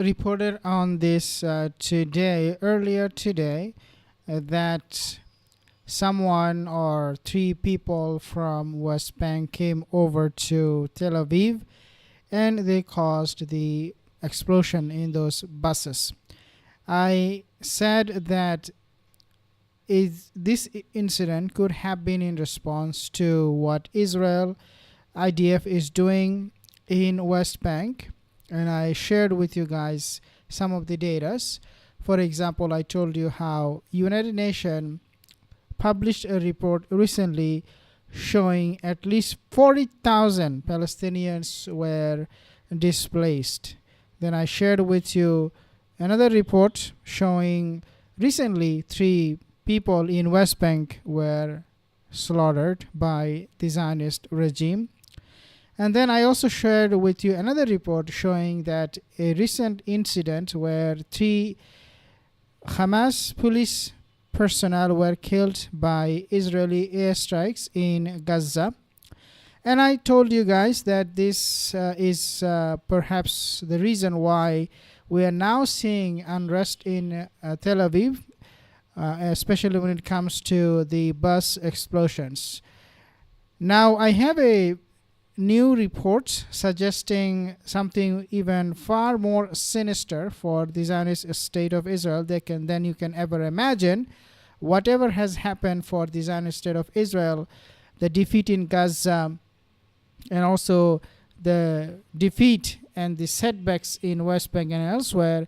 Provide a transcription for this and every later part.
reported on this earlier today, that someone or three people from West Bank came over to Tel Aviv and they caused the explosion in those buses. I said that this incident could have been in response to what Israel IDF is doing in West Bank, and I shared with you guys some of the data. For example, I told you how United Nations published a report recently showing at least 40,000 Palestinians were displaced. Then I shared with you another report showing recently 3 people in West Bank were slaughtered by the Zionist regime. And then I also shared with you another report showing that a recent incident where 3 Hamas police personnel were killed by Israeli airstrikes in Gaza. And I told you guys that this is perhaps the reason why we are now seeing unrest in Tel Aviv, especially when it comes to the bus explosions. Now, I have a new report suggesting something even far more sinister for the Zionist state of Israel than you can ever imagine. Whatever has happened for the Zionist state of Israel, the defeat in Gaza, and also the defeat and the setbacks in West Bank and elsewhere,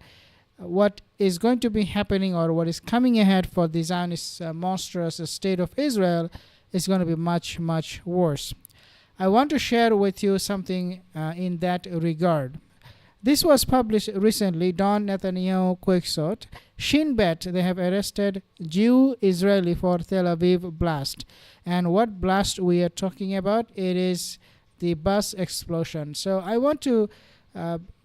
what is going to be happening or what is coming ahead for the Zionist monstrous state of Israel is going to be much, much worse. I want to share with you something in that regard. This was published recently. Don Netanyahu quick-shot. Shin bet they have arrested Jew Israeli for Tel Aviv blast. And what blast we are talking about? It is the bus explosion. So I want to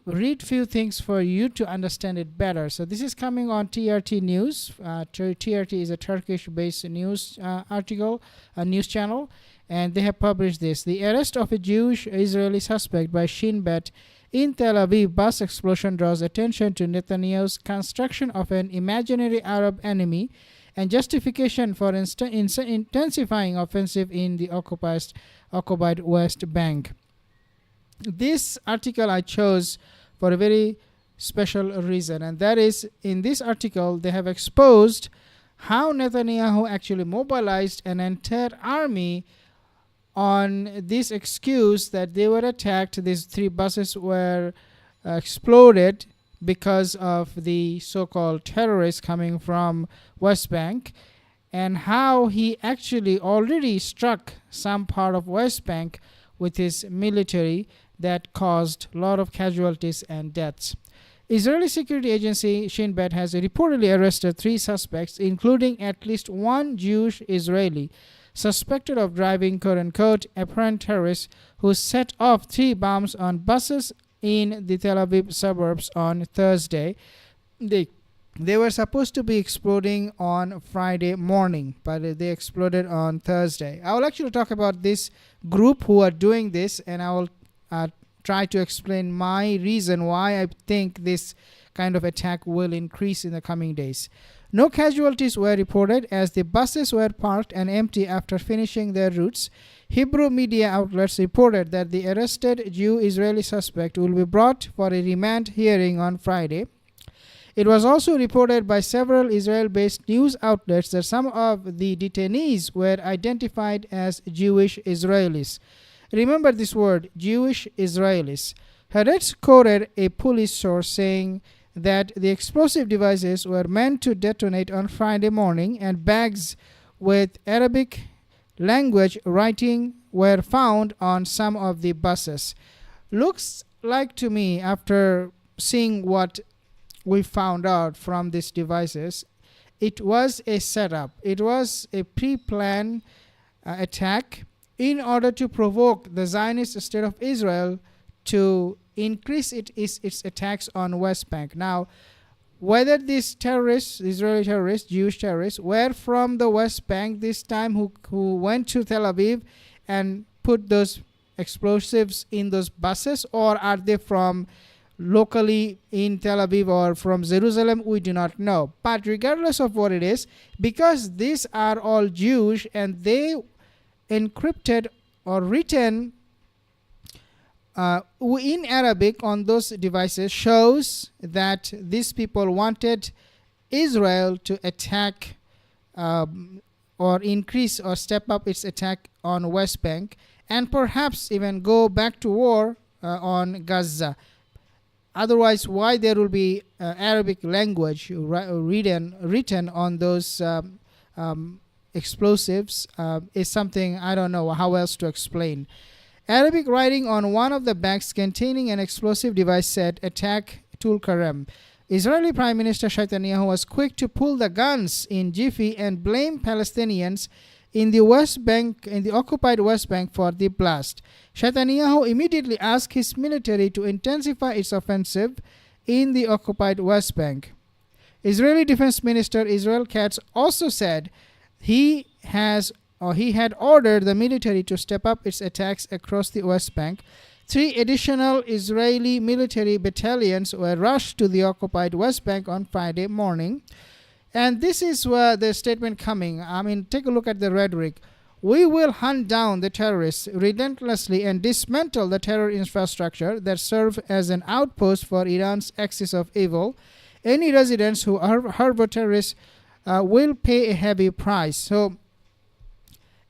read few things for you to understand it better. So this is coming on TRT News. TRT is a Turkish-based news article, a news channel. And they have published this. The arrest of a Jewish Israeli suspect by Shin bet in Tel Aviv bus explosion draws attention to Netanyahu's construction of an imaginary Arab enemy and justification for intensifying offensive in the occupied West Bank. This article I chose for a very special reason, and that is, in this article they have exposed how Netanyahu actually mobilized an entire army on this excuse that they were attacked. These 3 buses were exploded because of the so-called terrorists coming from West Bank, and how he actually already struck some part of West Bank with his military that caused a lot of casualties and deaths. Israeli security agency Shin Bet has reportedly arrested 3 suspects, including at least 1 Jewish Israeli suspected of driving quote-unquote apparent terrorists who set off 3 bombs on buses in the Tel Aviv suburbs on Thursday. They were supposed to be exploding on Friday morning, but they exploded on Thursday. I will actually talk about this group who are doing this, and I will try to explain my reason why I think this kind of attack will increase in the coming days. No casualties were reported as the buses were parked and empty after finishing their routes. Hebrew media outlets reported that the arrested Jew-Israeli suspect will be brought for a remand hearing on Friday. It was also reported by several Israel-based news outlets that some of the detainees were identified as Jewish Israelis. Remember this word, Jewish Israelis. Haaretz quoted a police source saying that the explosive devices were meant to detonate on Friday morning, and bags with Arabic language writing were found on some of the buses. Looks like to me, after seeing what we found out from these devices, it was a setup. It was a pre-planned attack in order to provoke the Zionist state of Israel to increase its attacks on West Bank. Now, whether these terrorists, Israeli terrorists, Jewish terrorists, were from the West Bank this time, who went to Tel Aviv and put those explosives in those buses, or are they from locally in Tel Aviv or from Jerusalem, we do not know. But regardless of what it is, because these are all Jewish and they encrypted or written in Arabic on those devices, shows that these people wanted Israel to attack or increase or step up its attack on West Bank, and perhaps even go back to war on Gaza. Otherwise, why there will be Arabic language written on those explosives is something I don't know how else to explain. Arabic writing on one of the bags containing an explosive device said, "Attack Tulkarem." Israeli Prime Minister Netanyahu was quick to pull the guns in jiffy and blame Palestinians in the West Bank, in the occupied West Bank, for the blast. Netanyahu immediately asked his military to intensify its offensive in the occupied West Bank. Israeli Defense Minister Israel Katz also said he had ordered the military to step up its attacks across the West Bank. 3 additional Israeli military battalions were rushed to the occupied West Bank on Friday morning. And this is where the statement coming. I mean, take a look at the rhetoric. We will hunt down the terrorists relentlessly and dismantle the terror infrastructure that serve as an outpost for Iran's axis of evil. Any residents who harbor terrorists will pay a heavy price. So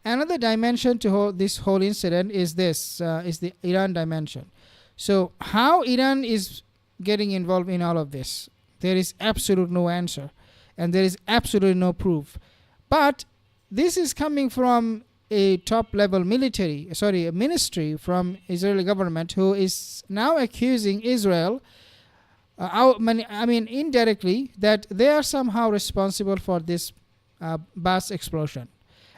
another dimension to this whole incident is the Iran dimension. So how Iran is getting involved in all of this? There is absolute no answer, and there is absolutely no proof. But this is coming from a top-level ministry from Israeli government, who is now accusing Israel, indirectly, that they are somehow responsible for this bus explosion.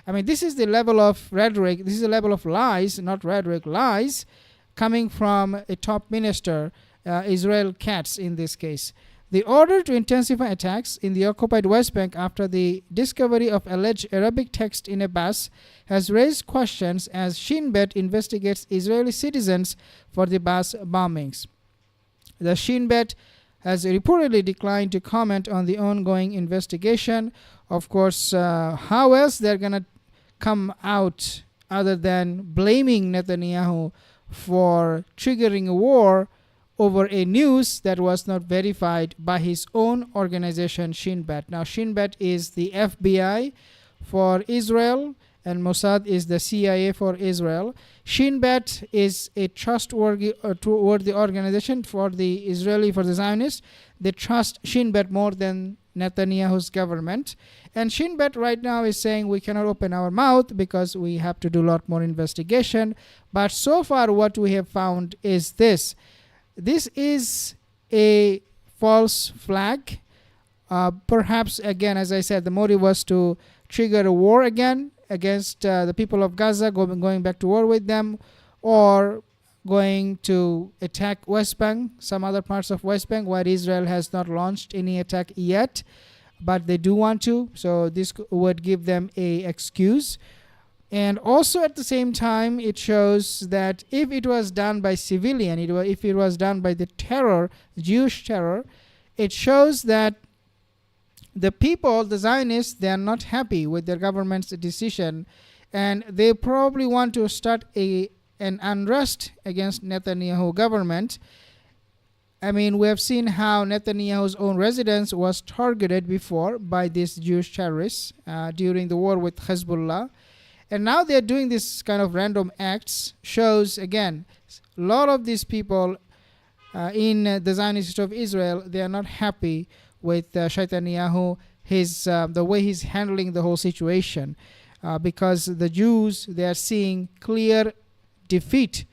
I mean, this is the level of rhetoric, this is the level of lies, not rhetoric, lies, coming from a top minister, Israel Katz in this case. The order to intensify attacks in the occupied West Bank after the discovery of alleged Arabic text in a bus has raised questions as Shin Bet investigates Israeli citizens for the bus bombings. The Shin Bet has reportedly declined to comment on the ongoing investigation. Of course, how else they're going to come out other than blaming Netanyahu for triggering a war over a news that was not verified by his own organization, Shin Bet. Now, Shin Bet is the FBI for Israel, and Mossad is the CIA for Israel. Shin Bet is a trustworthy organization for the Zionists. They trust Shin Bet more than Netanyahu's government. And Shin Bet right now is saying we cannot open our mouth because we have to do a lot more investigation. But so far what we have found is this. This is a false flag. Perhaps, again, as I said, the motive was to trigger a war again against the people of Gaza, going back to war with them, or going to attack West Bank, some other parts of West Bank where Israel has not launched any attack yet, but they do want to. So this would give them a excuse. And also at the same time, it shows that if it was done by civilian, if it was done by the terror, Jewish terror, it shows that the people, the Zionists, they are not happy with their government's decision, and they probably want to start an unrest against Netanyahu government. I mean, we have seen how Netanyahu's own residence was targeted before by these Jewish terrorists during the war with Hezbollah. And now they're doing this kind of random acts. Shows, again, a lot of these people in the Zionist state of Israel, they are not happy with Netanyahu, the way he's handling the whole situation. Because the Jews, they are seeing clear defeat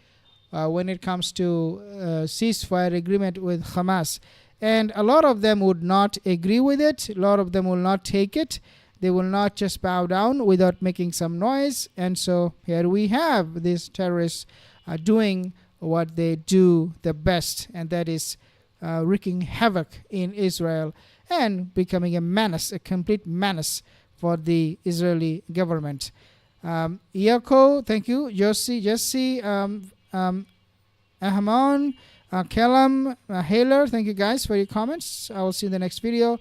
when it comes to ceasefire agreement with Hamas. And a lot of them would not agree with it. A lot of them will not take it. They will not just bow down without making some noise. And so here we have these terrorists doing what they do the best, and that is wreaking havoc in Israel and becoming a menace, a complete menace for the Israeli government. Yako, thank you. Jesse, Ahman, Kellam, Haler, thank you guys for your comments. I will see you in the next video.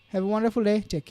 Have a wonderful day. Take care.